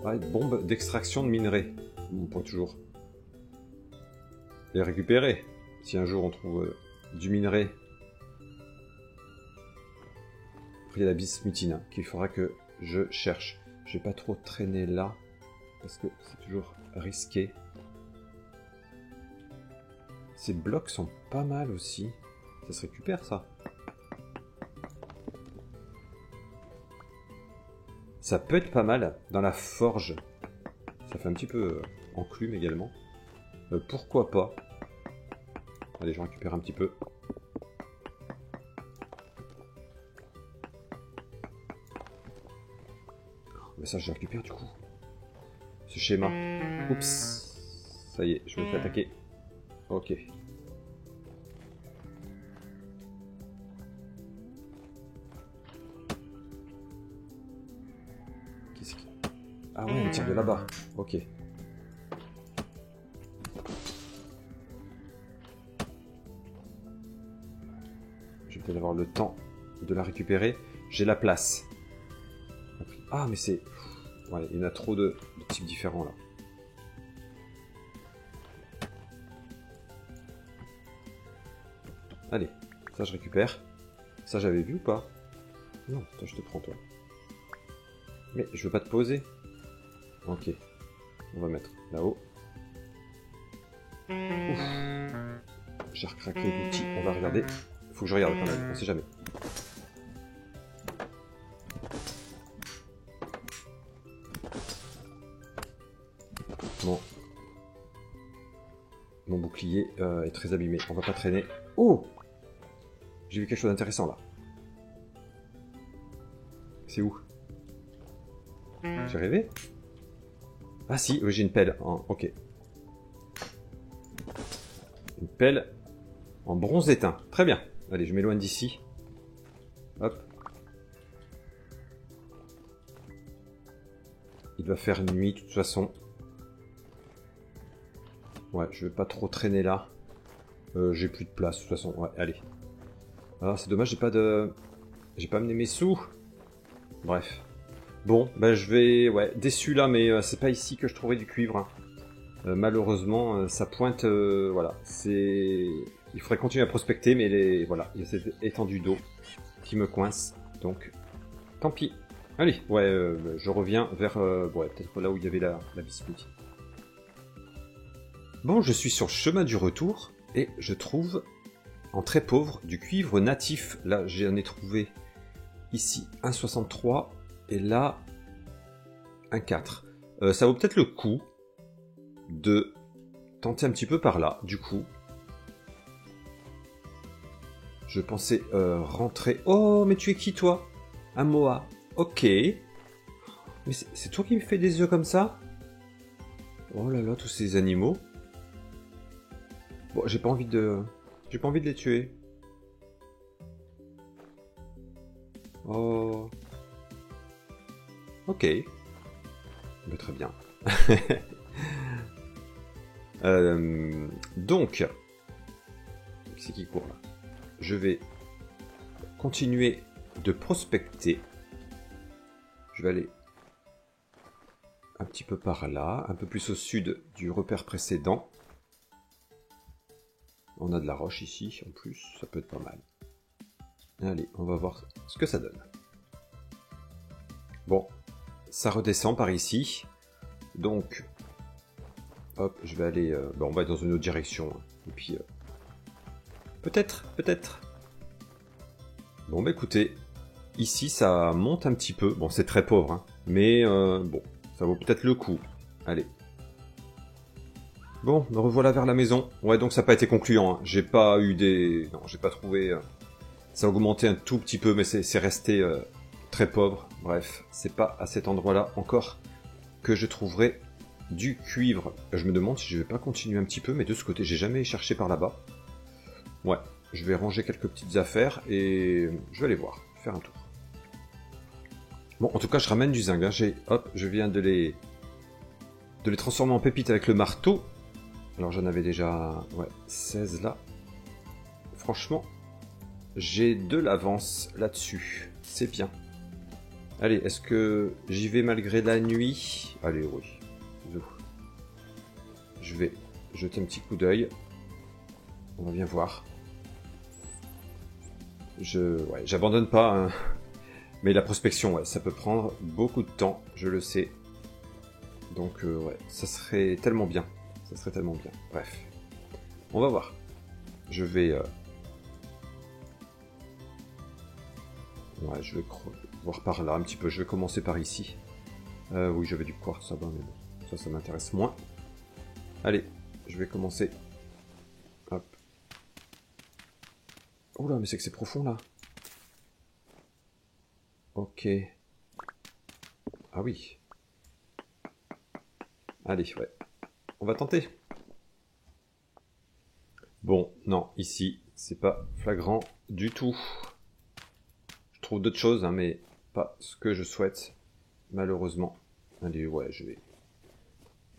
Ouais, bombe d'extraction de minerais. Point toujours. Et récupérer. Si un jour on trouve du minerai. Après il y a la bismutine hein, qu'il faudra que je cherche. Je vais pas trop traîner là. Parce que c'est toujours risqué. Ces blocs sont pas mal aussi. Ça se récupère ça. Ça peut être pas mal dans la forge. Ça fait un petit peu enclume également. Pourquoi pas. Allez, je récupère un petit peu. Mais ça, je récupère du coup. Ce schéma. Oups. Ça y est, je me fais attaquer. Ok. Qu'est-ce qui... Ah ouais, on tire de là-bas. Ok. Je vais peut-être avoir le temps de la récupérer. J'ai la place. Ah, mais c'est... Ouais, il y en a trop de types différents là. Allez, ça je récupère. Ça j'avais vu ou pas? Non, toi je te prends toi. Mais je veux pas te poser. Ok. On va mettre là-haut. J'ai recraqué l'outil, on va regarder. Faut que je regarde quand même, on sait jamais. Bon. Mon bouclier est très abîmé, on va pas traîner. Oh! J'ai vu quelque chose d'intéressant là. C'est où? J'ai rêvé? Ah si, oui, j'ai une pelle. Ok. Une pelle en bronze éteint. Très bien. Allez, je m'éloigne d'ici. Hop. Il va faire nuit de toute façon. Ouais, je vais pas trop traîner là. J'ai plus de place de toute façon. Ouais, allez. Ah, c'est dommage, j'ai pas amené mes sous. Bref. Bon, ben je vais... Ouais, déçu là, mais c'est pas ici que je trouverai du cuivre. Hein. Malheureusement, ça pointe... voilà, c'est... Il faudrait continuer à prospecter, mais voilà, il y a cette étendue d'eau qui me coince. Donc, tant pis. Allez, ouais, je reviens vers... ouais, peut-être là où il y avait la bismuth. Bon, je suis sur le chemin du retour, et je trouve, en très pauvre, du cuivre natif. Là, j'en ai trouvé ici 1,63, et là, 1,4. Ça vaut peut-être le coup de tenter un petit peu par là, du coup. Je pensais rentrer... Oh, mais tu es qui, toi? Un Moa. Ok. Mais c'est toi qui me fais des œufs comme ça? Oh là là, tous ces animaux. Bon, j'ai pas envie de les tuer. Oh. Ok. Mais très bien. Donc, c'est qui court là? Je vais continuer de prospecter. Je vais aller un petit peu par là, un peu plus au sud du repère précédent. On a de la roche ici, en plus, ça peut être pas mal. Allez, on va voir ce que ça donne. Bon, ça redescend par ici. Donc, hop, je vais aller... on va être dans une autre direction. Et puis, peut-être. Bon, bah écoutez, ici, ça monte un petit peu. Bon, c'est très pauvre, hein, mais bon, ça vaut peut-être le coup. Allez. Bon, me revoilà vers la maison. Ouais, donc ça n'a pas été concluant. Hein. J'ai pas eu des... Non, j'ai pas trouvé... Ça a augmenté un tout petit peu, mais c'est resté très pauvre. Bref, c'est pas à cet endroit-là encore que je trouverai du cuivre. Je me demande si je vais pas continuer un petit peu, mais de ce côté, j'ai jamais cherché par là-bas. Ouais, je vais ranger quelques petites affaires et je vais aller voir, faire un tour. Bon, en tout cas, je ramène du zinc. Hein. Hop, je viens de les transformer en pépites avec le marteau. Alors j'en avais déjà 16 là. Franchement, j'ai de l'avance là-dessus. C'est bien. Allez, est-ce que j'y vais malgré la nuit? Allez, oui. Je vais jeter un petit coup d'œil. On va bien voir. Ouais, j'abandonne pas, hein. Mais la prospection, ouais, ça peut prendre beaucoup de temps, je le sais. Donc, ouais, ça serait tellement bien. Ça serait tellement bien. Bref. On va voir. Je vais... Ouais, je vais voir par là un petit peu. Je vais commencer par ici. Oui, j'avais du quartz là-bas, mais bon, ça m'intéresse moins. Allez, je vais commencer. Hop. Oh là, mais c'est que c'est profond là. Ok. Ah oui. Allez, ouais. On va tenter. Bon, non, ici, c'est pas flagrant du tout. Je trouve d'autres choses, hein, mais pas ce que je souhaite, malheureusement. Allez, ouais, je vais...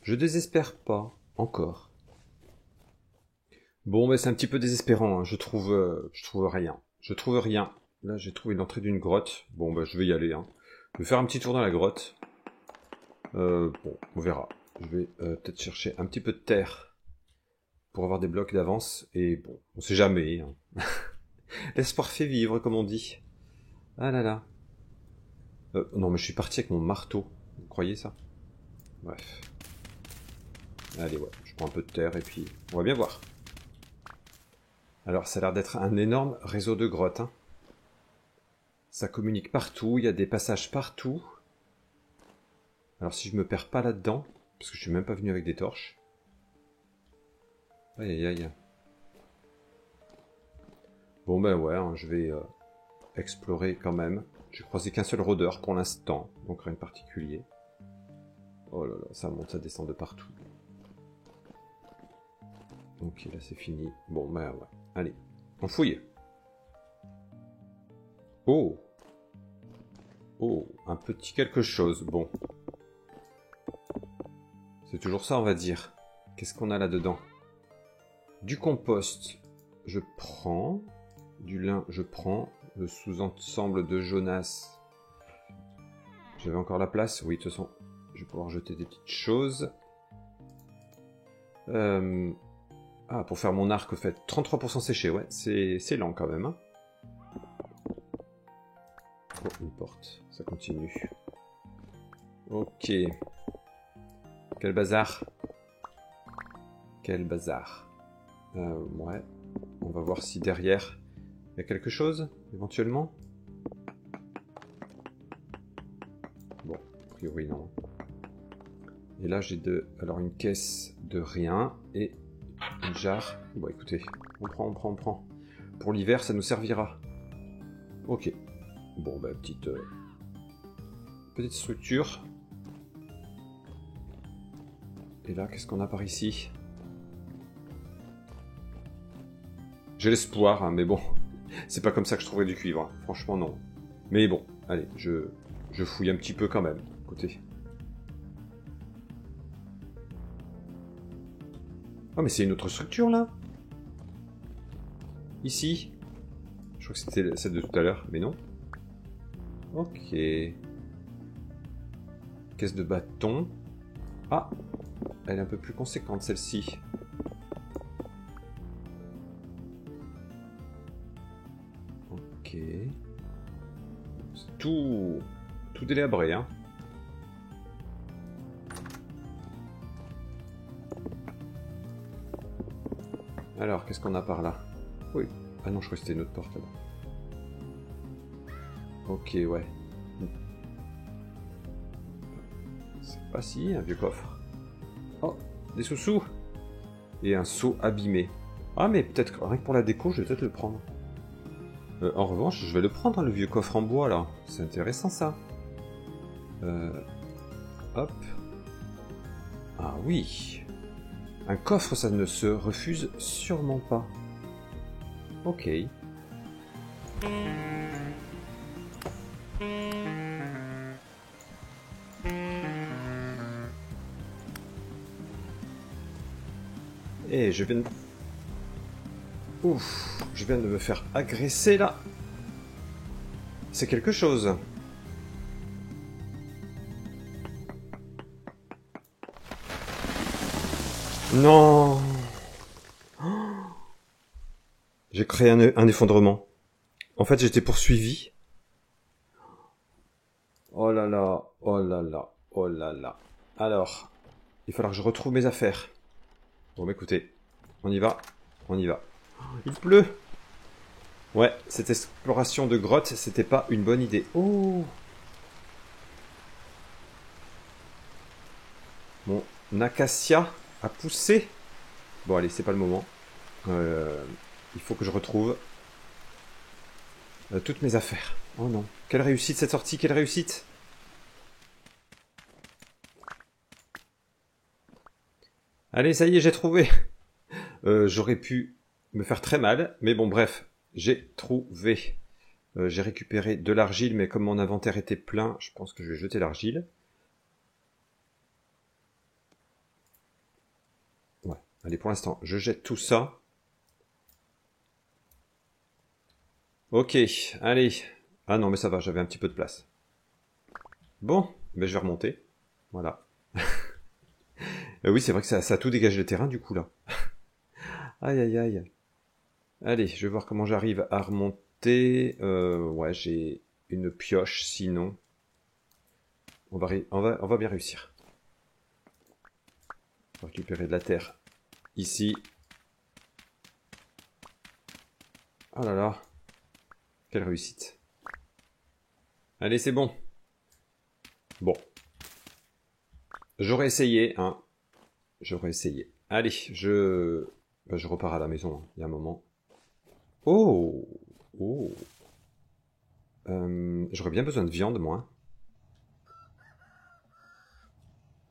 Je désespère pas, encore. Bon, mais c'est un petit peu désespérant, hein. Je trouve rien. Je trouve rien. Là, j'ai trouvé l'entrée d'une grotte. Bon, bah, je vais y aller, hein. Je vais faire un petit tour dans la grotte. Bon, on verra. Je vais peut-être chercher un petit peu de terre pour avoir des blocs d'avance. Et bon, on sait jamais, hein. L'espoir fait vivre, comme on dit. Ah là là. Non, mais je suis parti avec mon marteau. Vous croyez ça? Bref. Allez, ouais, je prends un peu de terre et puis on va bien voir. Alors, ça a l'air d'être un énorme réseau de grottes, hein. Ça communique partout, il y a des passages partout. Alors, si je me perds pas là-dedans, parce que je suis même pas venu avec des torches. Aïe aïe aïe. Bon ben ouais, hein, je vais explorer quand même. J'ai croisé qu'un seul rôdeur pour l'instant, donc rien de particulier. Oh là là, ça monte, ça descend de partout. Ok, là c'est fini. Bon ben ouais, allez, on fouille. Oh! Oh, un petit quelque chose, bon. C'est toujours ça, on va dire. Qu'est-ce qu'on a là-dedans? Du compost, je prends. Du lin, je prends. Le sous-ensemble de Jonas. J'avais encore la place? Oui, de toute façon, je vais pouvoir jeter des petites choses. Ah, pour faire mon arc, au fait, 33% séché, ouais, c'est lent quand même, hein. Oh, une porte, ça continue. Ok. Quel bazar. Quel bazar. Ouais. On va voir si derrière, il y a quelque chose, éventuellement. Bon, a priori non. Et là, j'ai alors une caisse de rien et une jarre. Bon, écoutez, on prend. Pour l'hiver, ça nous servira. Ok. Bon, bah, petite structure. Et là, qu'est-ce qu'on a par ici? J'ai l'espoir, hein, mais bon, c'est pas comme ça que je trouverai du cuivre. Hein. Franchement, non. Mais bon, allez, je fouille un petit peu quand même. Écoutez. Oh, mais c'est une autre structure, là? Ici? Je crois que c'était celle de tout à l'heure, mais non. Ok. Caisse de bâton. Ah! Elle est un peu plus conséquente, celle-ci. Ok. C'est tout délabré, hein. Alors, qu'est-ce qu'on a par là? Oui. Ah non, je crois que c'était une autre porte là-bas. Ok, ouais. C'est pas si, un vieux coffre. Oh, des sous-sous. Et un seau abîmé. Ah, mais peut-être, rien que pour la déco, je vais peut-être le prendre. En revanche, je vais le prendre, hein, le vieux coffre en bois, là. C'est intéressant, ça. Hop. Ah oui. Un coffre, ça ne se refuse sûrement pas. Ok. Et je viens de... Ouf, je viens de me faire agresser là. C'est quelque chose. Non. J'ai créé un effondrement. En fait, j'étais poursuivi. Oh là là, oh là là, oh là là. Alors, il va falloir que je retrouve mes affaires. Bon, bah écoutez, on y va, on y va. Il pleut. Ouais, cette exploration de grotte, c'était pas une bonne idée. Oh. Mon acacia a poussé. Bon, allez, c'est pas le moment. Il faut que je retrouve toutes mes affaires. Oh non. Quelle réussite cette sortie, quelle réussite! Allez, ça y est, j'ai trouvé. J'aurais pu me faire très mal, mais bon, bref, j'ai trouvé. J'ai récupéré de l'argile, mais comme mon inventaire était plein, je pense que je vais jeter l'argile. Ouais, allez, pour l'instant, je jette tout ça. Ok, allez. Ah non, mais ça va, j'avais un petit peu de place. Bon, ben je vais remonter. Voilà. Oui, c'est vrai que ça a tout dégagé le terrain, du coup, là. Aïe, aïe, aïe. Allez, je vais voir comment j'arrive à remonter. Ouais, j'ai une pioche, sinon... On va bien réussir. On va récupérer de la terre ici. Oh là là. Quelle réussite. Allez, c'est bon. Bon. J'aurais essayé, hein. J'aurais essayé. Allez, je repars à la maison, hein. Il y a un moment. Oh! Oh! J'aurais bien besoin de viande, moi.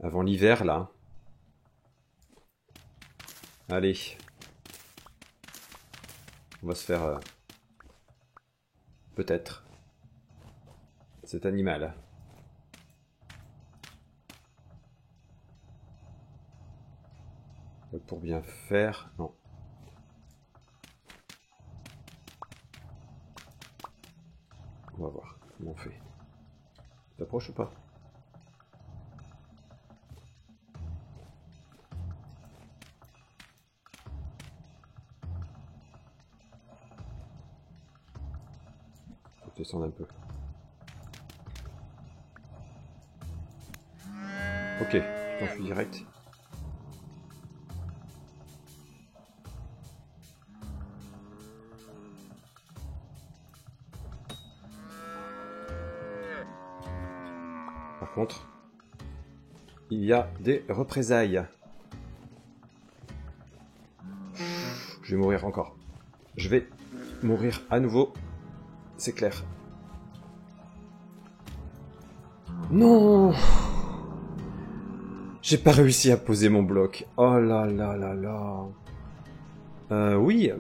Avant l'hiver, là. Allez. On va se faire... peut-être. Cet animal. Pour bien faire... Non. On va voir comment on fait. T'approches ou pas? Faut descendre un peu. Ok, je t'enfuis direct. Par contre, il y a des représailles. Je vais mourir encore. Je vais mourir à nouveau. C'est clair. Non! J'ai pas réussi à poser mon bloc. Oh là là là là. Oui.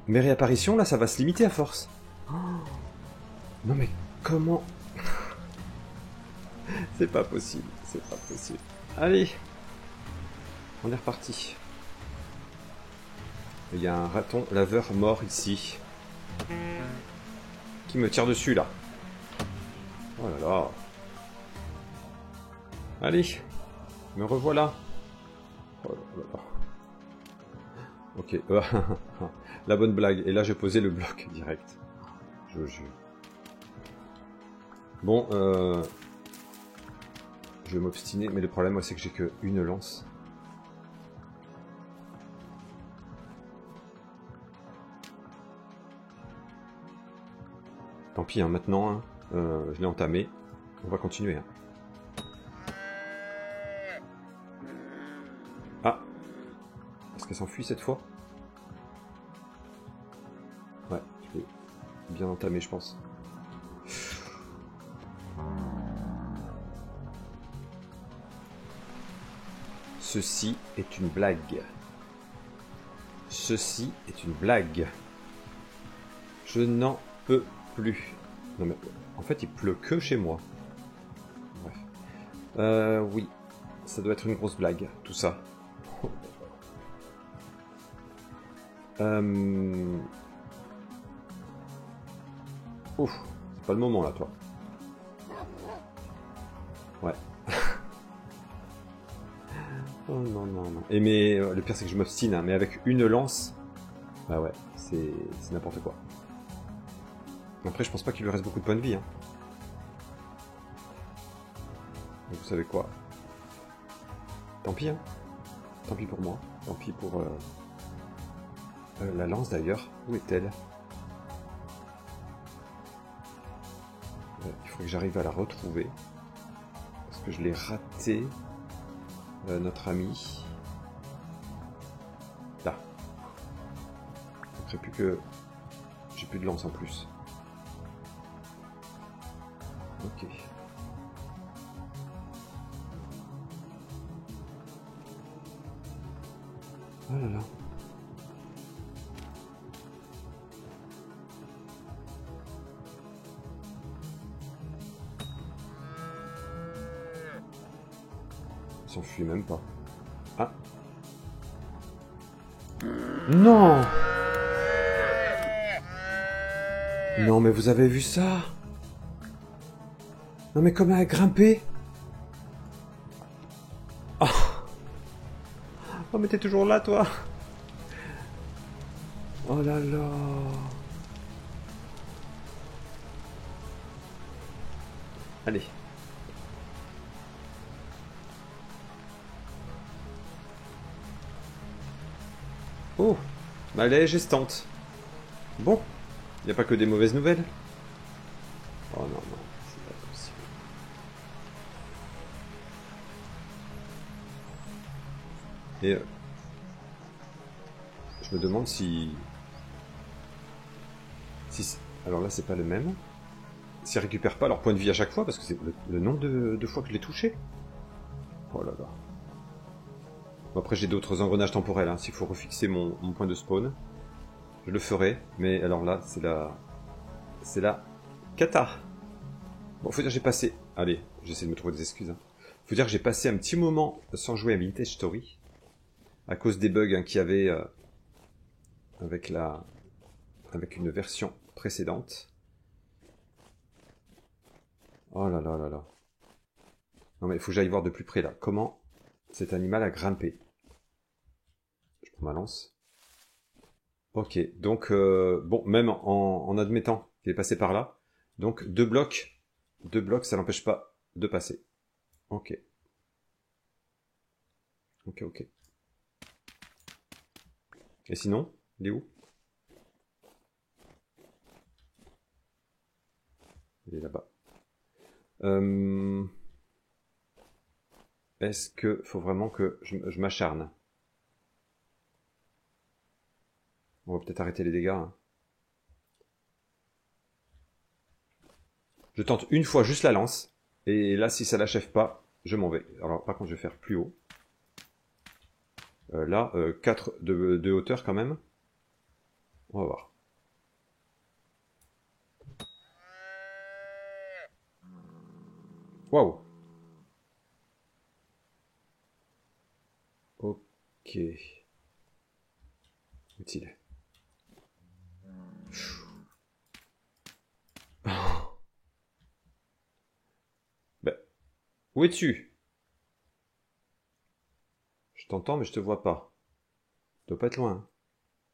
Mes réapparitions, là, ça va se limiter à force. Oh. Non mais comment... C'est pas possible. C'est pas possible. Allez. On est reparti. Il y a un raton laveur mort ici. Qui me tire dessus, là. Oh là là. Allez. Me revoilà. Oh là là. Ok. La bonne blague. Et là, j'ai posé le bloc direct. Je jure. Bon, je vais m'obstiner, mais le problème, moi, c'est que j'ai qu'une lance. Tant pis, hein, maintenant, hein, je l'ai entamé. On va continuer. Hein. Ah! Est-ce qu'elle s'enfuit cette fois? Ouais, je l'ai bien entamé, je pense. Ceci est une blague. Ceci est une blague. Je n'en peux plus. Non mais, en fait, il pleut que chez moi. Bref. Oui. Ça doit être une grosse blague, tout ça. Ouf, c'est pas le moment là, toi. Ouais. Oh non, non, non. Et mais le pire c'est que je m'obstine, hein, mais avec une lance, bah ouais, c'est n'importe quoi. Après, je pense pas qu'il lui reste beaucoup de points de vie. Hein. Donc, vous savez quoi? Tant pis, hein. Tant pis pour moi. Tant pis pour la lance d'ailleurs. Où est-elle? Il faut que j'arrive à la retrouver. Parce que je l'ai raté. Notre ami. Là. Il ne manquerait plus que... J'ai plus de lance en plus. Ok. Oh là là. Il s'enfuit même pas. Ah. Non! Non mais vous avez vu ça? Non mais comment elle a grimpé? Oh. Oh mais t'es toujours là toi? Oh là là. Allez. Oh, bah elle est gestante. Bon, il n'y a pas que des mauvaises nouvelles. Oh non, non, c'est pas possible. Et je me demande si... Alors là, c'est pas le même. S'ils récupèrent pas leur point de vie à chaque fois, parce que c'est le nombre de fois que je l'ai touché. Oh là là. Bon, après, j'ai d'autres engrenages temporels. Hein. S'il faut refixer mon point de spawn, je le ferai. Mais alors là, c'est la... C'est la cata. Bon, faut dire que j'ai passé... Allez, j'essaie de me trouver des excuses. Hein. Faut dire que j'ai passé un petit moment sans jouer à Vintage Story. À cause des bugs hein, qu'il y avait avec une version précédente. Oh là là là là. Non mais il faut que j'aille voir de plus près là. Comment cet animal a grimpé. Je prends ma lance. Ok, donc bon, même en admettant qu'il est passé par là, donc deux blocs, ça l'empêche pas de passer. Ok. Ok, ok. Et sinon, il est où? Il est là-bas. Est-ce que faut vraiment que je m'acharne? On va peut-être arrêter les dégâts. Hein. Je tente une fois juste la lance. Et là, si ça l'achève pas, je m'en vais. Alors, par contre, je vais faire plus haut. Là, 4 de hauteur quand même. On va voir. Waouh. Ok. Utile. Ben, où es-tu? Je t'entends, mais je te vois pas. Tu dois pas être loin. Hein.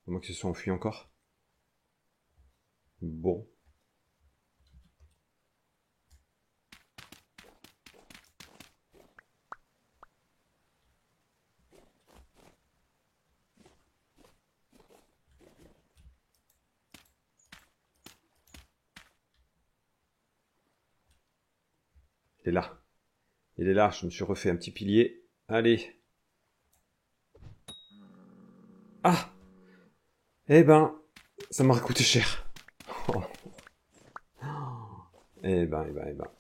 À moins que ce soit enfui encore. Bon. Il est là. Il est là. Je me suis refait un petit pilier. Allez. Ah! Eh ben, ça m'aurait coûté cher. Oh. Eh ben, eh ben, eh ben.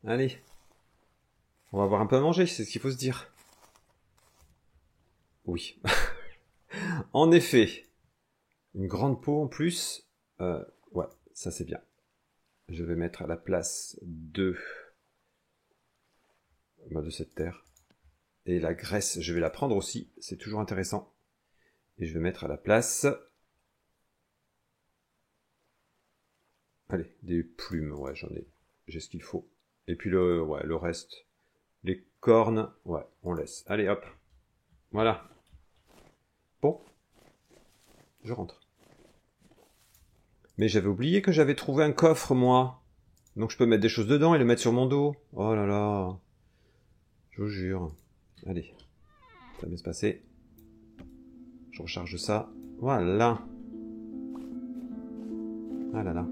Allez. On va avoir un peu à manger, c'est ce qu'il faut se dire. Oui. En effet. Une grande peau en plus. Ouais, ça c'est bien. Je vais mettre à la place de cette terre. Et la graisse, je vais la prendre aussi. C'est toujours intéressant. Et je vais mettre à la place... Allez, des plumes. Ouais, j'en ai. J'ai ce qu'il faut. Et puis le reste, Les cornes, ouais, on laisse. Allez, hop. Voilà. Bon. Je rentre. Mais j'avais oublié que j'avais trouvé un coffre, moi. Donc je peux mettre des choses dedans et les mettre sur mon dos. Oh là là. Je vous jure. Allez. Ça va bien se passer. Je recharge ça. Voilà. Ah là là.